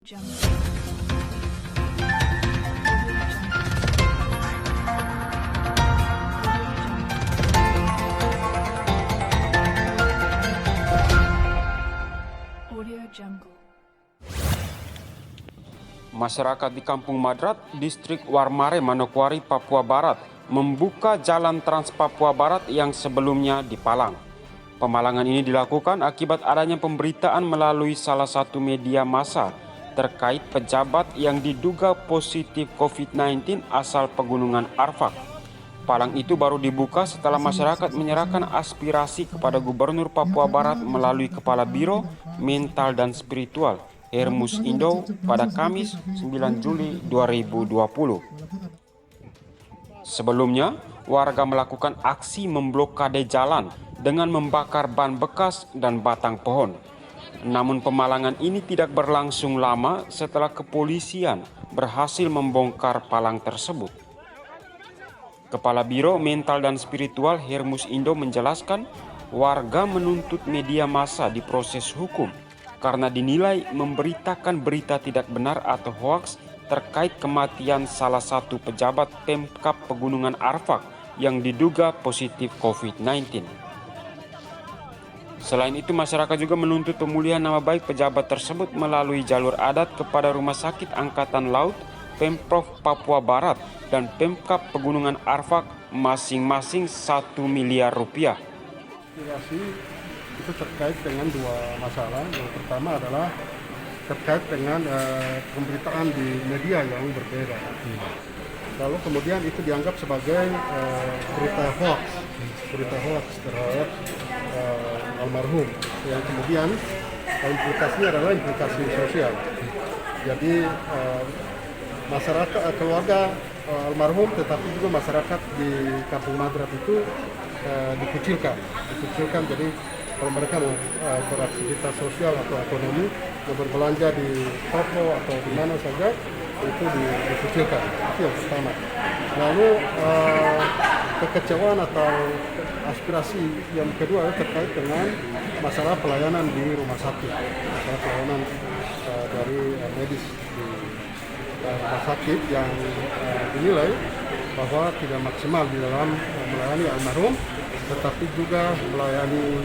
Masyarakat di Kampung Madrat, Distrik Warmare, Manokwari, Papua Barat membuka jalan Trans Papua Barat yang sebelumnya dipalang. Pemalangan ini dilakukan akibat adanya pemberitaan melalui salah satu media massa terkait pejabat yang diduga positif COVID-19 asal Pegunungan Arfak. Palang itu baru dibuka setelah masyarakat menyerahkan aspirasi kepada Gubernur Papua Barat melalui Kepala Biro Mental dan Spiritual Hermus Indo pada Kamis 9 Juli 2020. Sebelumnya, warga melakukan aksi memblokade jalan dengan membakar ban bekas dan batang pohon. Namun pemalangan ini tidak berlangsung lama setelah kepolisian berhasil membongkar palang tersebut. Kepala Biro Mental dan Spiritual Hermus Indo menjelaskan warga menuntut media massa diproses hukum karena dinilai memberitakan berita tidak benar atau hoaks terkait kematian salah satu pejabat Pemkab Pegunungan Arfak yang diduga positif COVID-19. Selain itu, masyarakat juga menuntut pemulihan nama baik pejabat tersebut melalui jalur adat kepada Rumah Sakit Angkatan Laut, Pemprov Papua Barat, dan Pemkab Pegunungan Arfak masing-masing 1 miliar rupiah. Itu terkait dengan dua masalah. Yang pertama adalah terkait dengan pemberitaan di media yang berbeda. Lalu kemudian itu dianggap sebagai berita hoax terhadap almarhum. Yang kemudian implikasinya adalah implikasi sosial. Jadi masyarakat, keluarga almarhum, tetapi juga masyarakat di Kampung Madrat itu dikucilkan. Jadi kalau mereka mau beraktivitas sosial atau ekonomi, mau berbelanja di toko atau di mana saja, itu dikucilkan. Itu yang pertama. Lalu kekecewaan atau aspirasi yang kedua terkait dengan masalah pelayanan di rumah sakit, masalah pelayanan dari medis di rumah sakit yang dinilai bahwa tidak maksimal di dalam melayani almarhum, tetapi juga melayani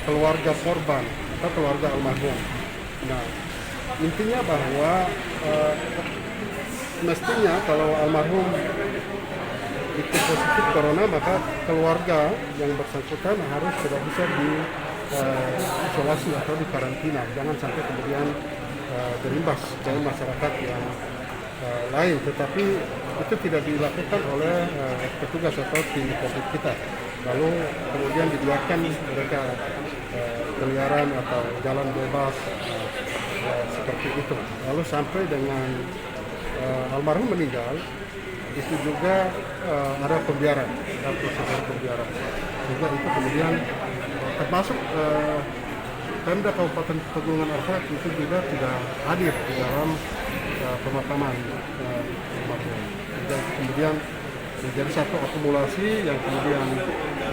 keluarga korban atau keluarga almarhum. Nah, intinya bahwa mestinya kalau almarhum itu positif corona, maka keluarga yang bersangkutan harus sudah bisa diisolasi atau dikarantina. Jangan sampai kemudian berimbas dari masyarakat yang lain, tetapi itu tidak dilakukan oleh petugas atau tim COVID kita. Lalu kemudian dibiarkan mereka keliaran atau jalan bebas seperti itu. Lalu sampai dengan almarhum meninggal, itu juga ada pembiaran, ada prosedur pembiaran. Sehingga itu kemudian termasuk Pemda Kabupaten Pegunungan Arfak itu juga tidak hadir di dalam pemakaman almarhum. Dan kemudian menjadi satu akumulasi yang kemudian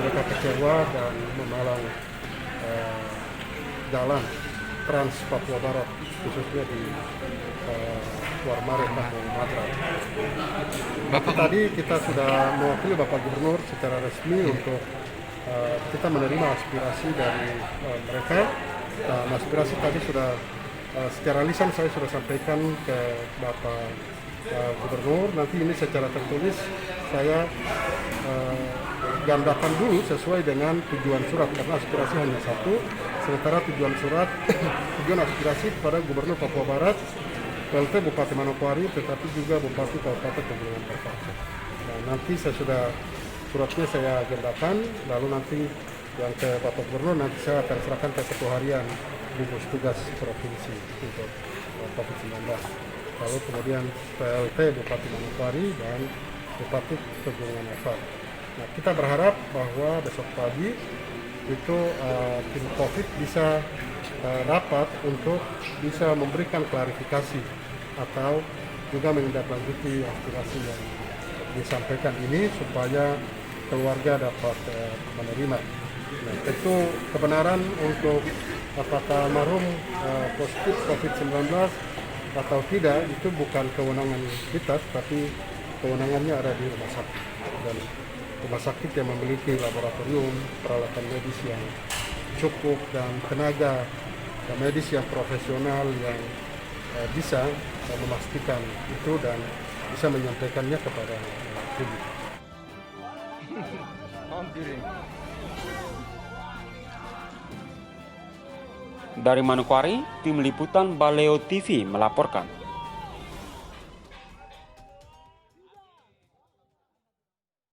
mereka kecewa dan memalang jalan Trans Papua Barat, khususnya di Warmare, Kampung Madrat. Tadi kita sudah mewakili Bapak Gubernur secara resmi untuk kita menerima aspirasi dari mereka. Dan aspirasi tadi sudah secara lisan saya sudah sampaikan ke Bapak Gubernur. Nanti ini secara tertulis saya gandakan dulu sesuai dengan tujuan surat, karena aspirasi hanya satu, sementara tujuan aspirasi kepada Gubernur Papua Barat, PLT Bupati Manokwari, tetapi juga Bupati Kabupaten Pegunungan Arfak. Nah, nanti suratnya saya agendakan, lalu nanti yang ke Bapak Gubernur nanti saya akan serahkan ke Ketua Harian gugus tugas provinsi untuk COVID-19. Lalu kemudian PLT Bupati Manokwari dan Bupati Pegunungan Arfak. Nah, kita berharap bahwa besok pagi itu tim COVID bisa rapat untuk bisa memberikan klarifikasi atau juga menindaklanjuti aspirasi yang disampaikan ini supaya keluarga dapat menerima. Nah, tentu kebenaran untuk apakah almarhum positif COVID-19 atau tidak itu bukan kewenangan kita, tapi kewenangannya ada di rumah sakit. Dan rumah sakit yang memiliki laboratorium, peralatan medis yang cukup, dan tenaga medis yang profesional yang bisa memastikan itu dan bisa menyampaikannya kepada publik. Dari Manokwari, tim liputan Baleo TV melaporkan.